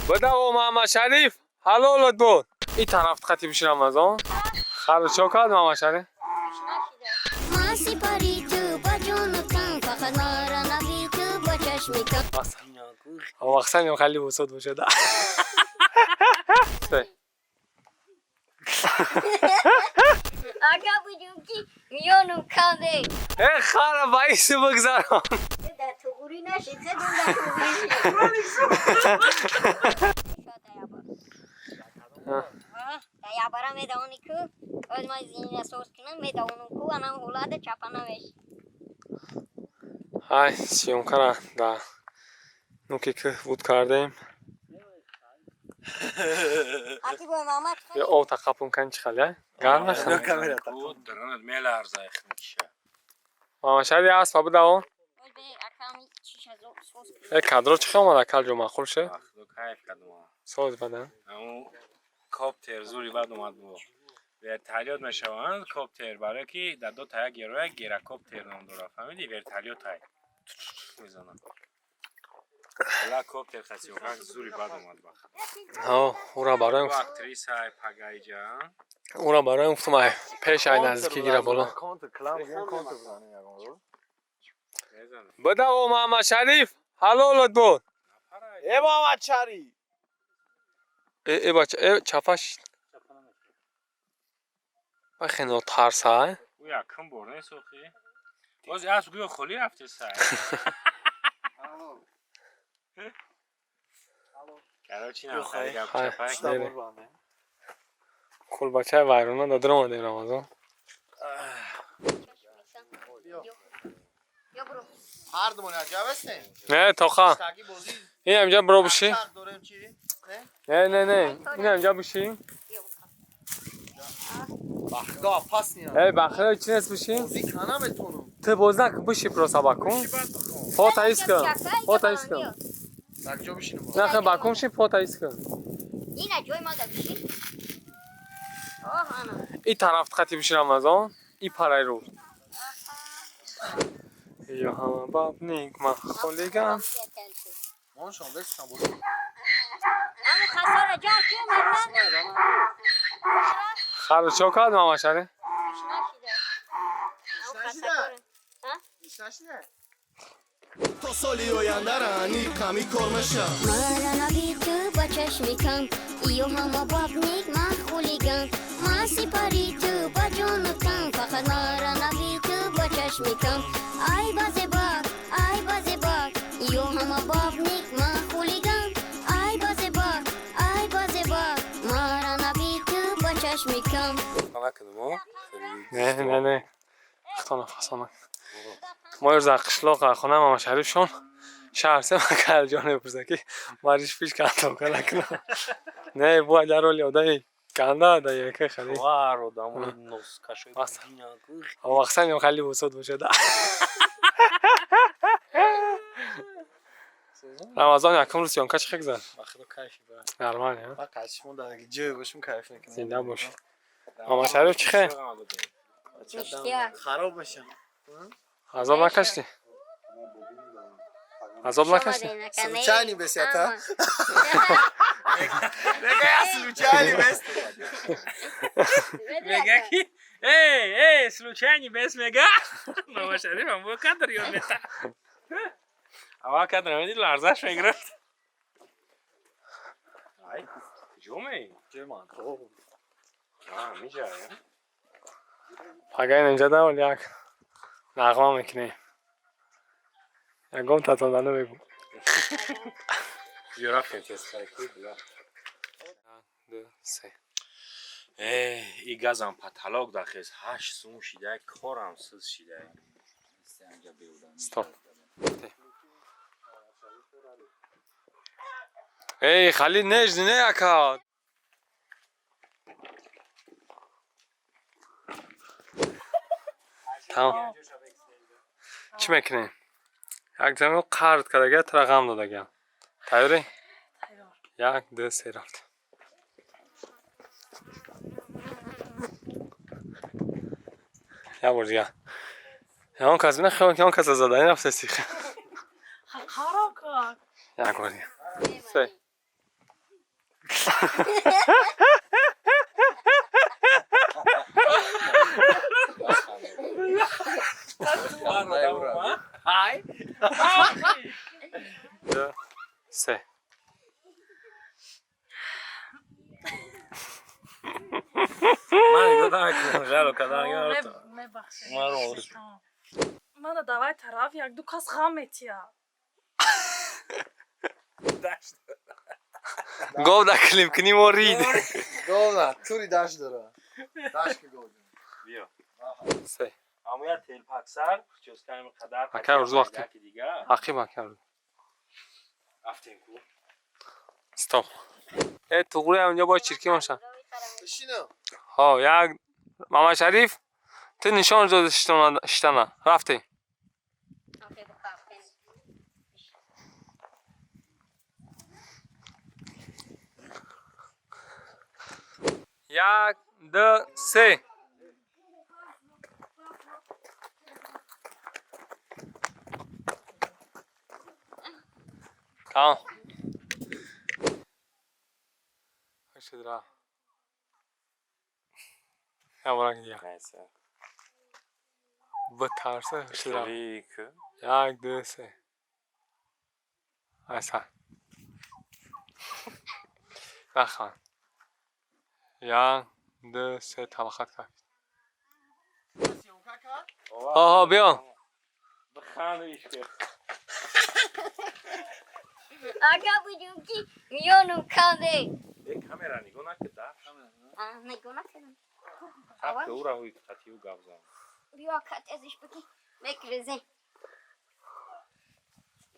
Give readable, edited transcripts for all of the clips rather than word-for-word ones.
بدو محمد شریف حلالت بود. این طرف خطی بشی رمضان خرد چو کرد محمد شریف مقصد خیلی بسود باشه ده آقا بودیم که میانم کنده خرد بایسی بگذارم در تو گوری نشید زدون در یا برا میدانی که از ما زین اساس کنم میدانم که آنها اولاد چپانه میش های سیوم کنه ده نوکی که بود کردیم آتی با محمد یه او تقاپون کن چی خالی گرم نخواه بود درند میل ارزایخ میشه محمد شریف هست بدو اکامی چیش از سوس یک کدرو چی خواهم کل جو مخول شه دو کیف کدوم سوز بدن اما کاپتر زوری بعد اومد بود ورتالیوت میشوند کاپتر برای که در دو تا گروه گیرا کاپتر نام داره فهمیدی ورتالیوت های میزنن بلا کاپتر خاصی و زوری بعد اومد ها او را برای اکتریس های پگای جان او را برای افتم پیش های نزدیکی گیره بالا بدو محمد شریف حلالت بود. ای محمد شریف ای بچه ای چپش خیلی ترس های او یکم برنه سوخی باز از گویا خالی رفته سر کراچی نه خیلی چپش کل بچه ویرونه دادر اومده رمضان یا برو هر دومون عجب هستیم نه تاخا تاکی بازی این همجا برو بشی هر دورم چی نه این همجا بشی بخدا پاس نیا ای بخیر چی نیست بشی بازی کنم اتونم تو بازنک بشی پرو سبا کن پاتا ایست کن پاتا ایست کن در جا بشینم نه خیلی بکن شی پاتا ایست کن اینه جوی ما داشتی آه انا این طرف خطی بشی رمضان این پرای رو یا همه باب نیک من خولیگم من شما بسیدم بازی اما خساره جان که من خرد چو کرد محمد شریف نشنه تا سالی آینده رانی کمی کار میشه مرا نبید تو با چشمی کم ایو همه باب نیک من خولیگم من سپاری تو با جون و تن فقط مرا نبید تو با چشمی کم ای بازی باک ایو همه باب نیک من خولیگم ای بازی باک مرا نبید تو با چشمی کم نه خطا نفسانه ما یه زقشلاق خونه محمد شریف شون شهر سه مکل جانه پرسه مریش پیش کنده کنه نه بو اجا رولی او دایی کنده دایی که خیلی وارو دامون نوس کشوی او اقصانی هم خیلی بسود باشه ده رمضان یکم روز یونکه چه خیلی زن بخدا کیفی برد نرمانی ها من قشمون در اگه جای باشم کیف نکنم زنده باشه محمد شریف چه خیلی خراب بشم عذاب نکشتی عذاب نکشتی سلوچانی بسیتا بگه یا سلوچانی بست میگه کی ای سلوچانی بس میگه محمد شریف هم بو کدر یاد میتا اوا کدر میدی لرزش میگرفت ای جومی جمان میشه پگه اینجا ده ولی یک نغمه میکنی یکم تطاندنه بگو جرافه تست کردی بلا دو سه ای گازم پاتالوگ داخل 8 سوم شیده کارم سوز شیده استاپ ای خالد نجد نه اکاد تمام چی میکنی؟ یک زمین قرد کردگه ترقم دادگه تایوری؟ یک دو سه رفت یا برجگه اون کس بینه خیلی که اون کس زده این رفته سیخه خراب کن یک برجگه سه دو سه من گفتم که جلو کدام یارو میبخشید مرو من دوای طرف یک دو کس خام میتیا گو دا کلیم کنی مورید گل نه توری داشت داره داشت که گل بیا سه همویا تیل پاکسر جز کمی قدر اکر روز وقتی. یکی دیگه حقیب کرد رفتیم کو استاپ ای توغوری اونجا باید چرکی باشن بشینم ها یک ماما شریف تو نشان داد شتنا رفتی یک دو سه تمام هشت درا یا برای گیا نیسه بترسه هشت درا شریک یک دو سه اصلا نخوان یک دو سه طبقات کافی آها بیا بخانویش که آقا بودیم که میانم کنده یک کامرا نگاه نکرده نگاه نکردم خب او را هوی خطی او گفزم بیا کت ازش بکی بکرزه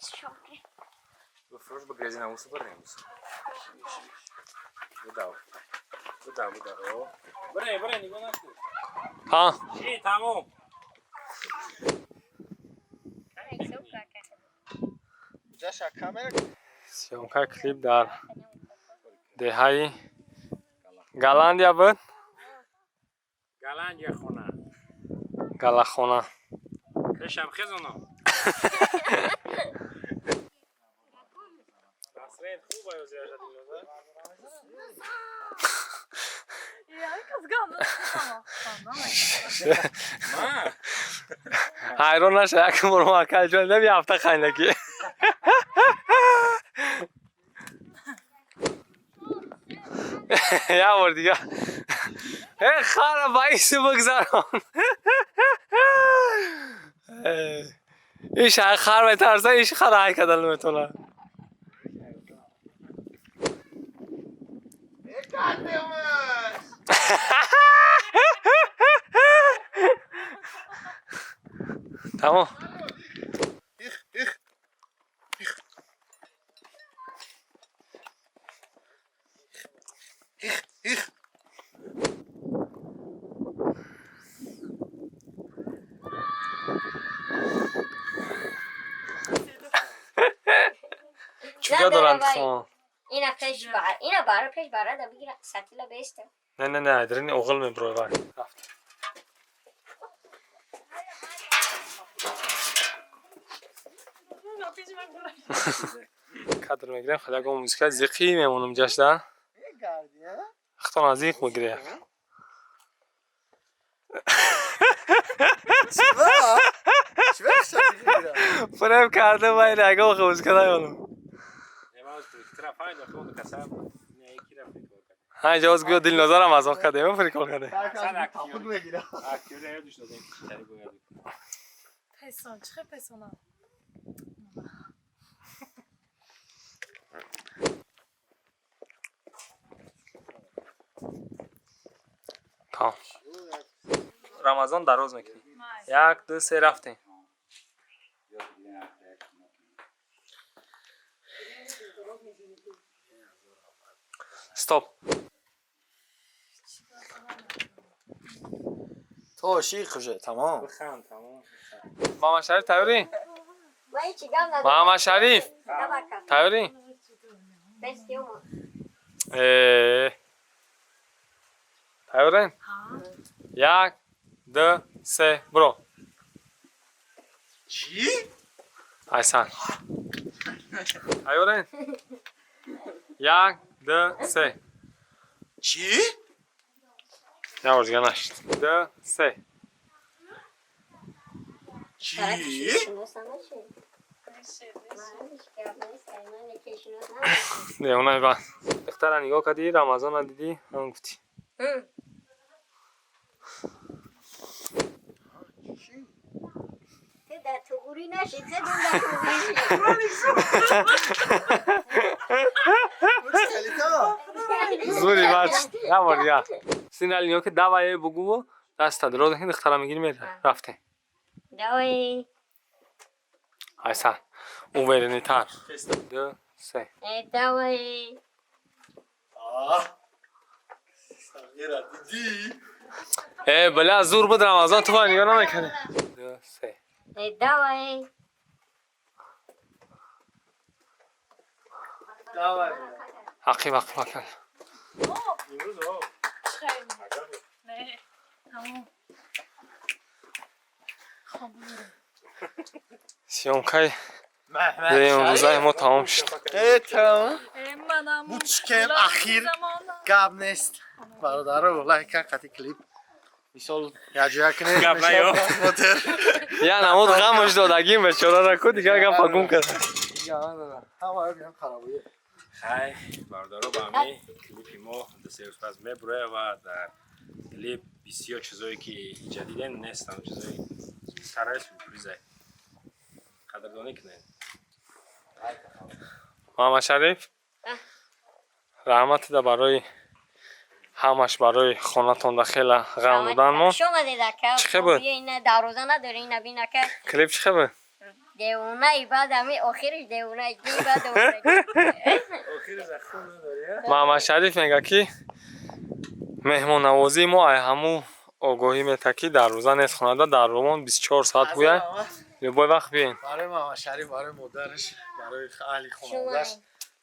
شکر بفروش بگریزی نموسو برنیموس بوداو بره نگاه نکن ها چی تمام اینجا کامera سیامکار کلیپ در دههای گالاندیا بود گلنج خونه گالاخونه بشم خیزونو تصویر خوب آیا زیاده دیلوزه یک کس گام ما حیران نشه یک برو مکل جان نمی هفته خیندگی یا بار دیگه ای خارا بایستی بگذارم ایش خار بترسه ایش خار های کدل میتونه تمام چجا دارن خون اینا پیش بر اینا برای پیش برای دا بگیره سطیلا بیسته نه نه نه درین اغل می برو بر رفت کادر میگیرم خدا گم موسیقی زیقی میمونم جشن اختار زیق میگیره فرم کرده باید اگه و خوز کنه یانم ها جواز گویا دل نظرم از آخ کده من فریکال کده پسان چه پسانا تمام رمضان دراز میکنی یک دو سه رفتیم استاپ تو شیخ شه تمام بخان تمام محمد شریف تیاری وای چی گم نداره محمد شریف نبکم تیاری بستی اومد تیاری یک دو سه برو چی؟ احسن تیاری یک 2 3 چی؟ یواش دیگه نشد 2 3 چی؟ نه اونای بعد دختر نگاه کردی رمضان دیدی همون گفتی در تو گوری نشید زدون در تو گوری زوری بچ یواش دیگه سینال نگاه که دوایی بگو دست دراز هند دختر میگیری میره رفته دوای ایسان اون ویرنی تر 2 3 دوای ساقیره دیدی؟ بله از زور بود رمضان تو نگاه نمیکنی 2 3 دوای حقی وقت کن نه همون سیونکای محمد دیگه امروزه ما تمام شد تمام منم بوچکم اخیر گاب نیست برادر لایک قطعی کلیپ میسال یجا کنه گاب نیو. یا نمود غمش دادگیم بیچاره را کو دیگه گم پاگون کرد همه بیان خرابیه خیلی باردارو با همی کلیپی ما در سیروز پس میبره و در کلیپ بسیار چیزایی که جدیدن نیستن چیزایی سرای سورپریزه قدردانی کنین محمد شریف رحمت ده برای همش برای خونتون ده خیلی غم بودن ما شما دیده که چه خبر؟ اینه در روزه نداره اینه بینه که کلیپ چه خبر؟ دیونه ای بعد همی آخرش دیونه ای دی بعد آخرش محمد شریف میگه که مهمون نوازی ما ای همو آگاهی میده که در روزه نیست خونده در رومان 24 ساعت بویه لبای وقت بیاین برای محمد شریف برای مادرش برای اهل خانواده‌اش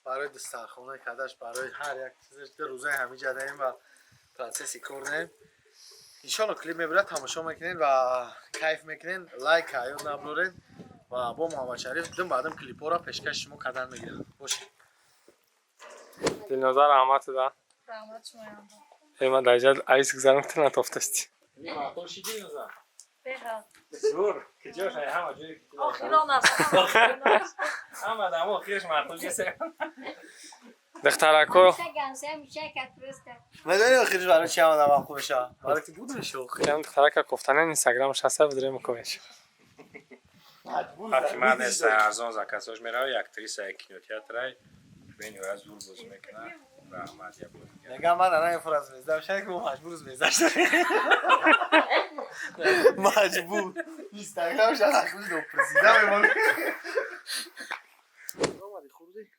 برای دسترخوانه کدش برای هر یک چیزش در روزای همی جداییم و پرنسسی کردیم انشالله کلیپ میبره تماشا میکنین و کیف میکنین لایک ایون نبلورین و با محمد شریف دم بعدم کلیپ ها را پیشکش شما کردن میگیرن باشه دلنازار رحمت ده رحمت شما یانده ایما در جد عیس گذارم که نتافتستی بخواه زور کجاش همه جوری آخیران است همه دمو آخیرش مرتب جسه دخترکو گنسه میشه که درسته مداری آخرش برای چی آمدم هم خوبشه برای که بود شوخ خیلی دخترک گفتن اینستاگرامش هسته بدره میکنش حرفی من نیست ارزان زکساش میره یک اکتریس کینوتیاتر بین از زور بوز میکنه رحمت یا بود نگه من الان فرانس میزدم شاید که ما مجبور میزدش مجبور اینستاگرام شاید اخیرش دو پرسیده میمونه آمدی خوردی؟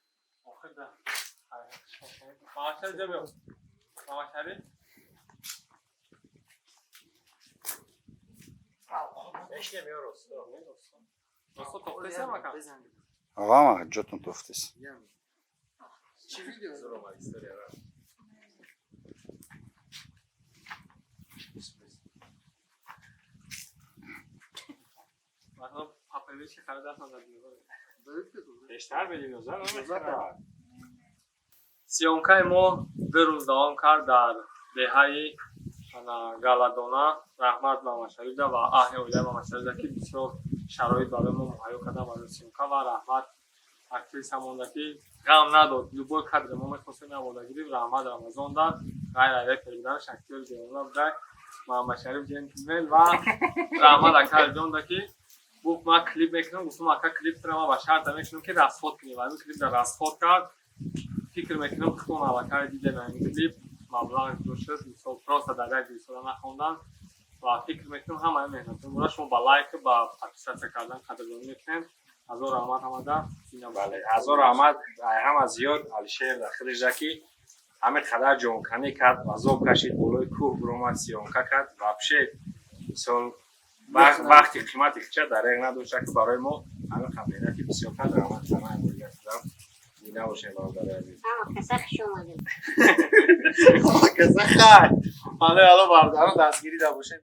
آقا ما جاتون توفتیست چی ویدیو؟ بیشتر بدین نظر سیونکای ما دو روز دوام کرد در دهه گالادونا رحمت محمد شریف و اهل اولیاء محمد شریف که بسیار شرایط برای ما مهیا کردن برای سیونکا و رحمت اکتریس همونده که غم نداد لبای قدر ما میخواستیم نوادگیری رحمت رمضان در غیر عیده کردنش اکتیر دیونا بودک محمد شریف جنتلمن و رحمت اکتر جان ده که گفت ما کلیپ میکنم گفتم اکا کلیپ تر ما با شرط میکنم که رسخوت کنیم و این کلیپ در رسخوت کرد فکر میکنم خودم علاقه دیده به این کلیپ مبلغ دو شد مثال پراست در یک دیسولا نخوندن و فکر میکنم همه مهنتون برای شما با لایک با پاکستان کردن قدردانی میکنم هزار رحمت آمده بله هزار رحمت هم از زیاد علیشیر در خودش دکی همه خدر جونکنی کرد عذاب کشید بولای کوه برومد سیونکا کرد و بشه مثال وقتی قیمتی خچه در یک نداشت که برای ما همه خمینه که بسیار قدر رحمت همه امروزی هستم دیده باشین برادر عزیز اما کسخ شما دید کسا خیلی حالا برادران دستگیری دا باشین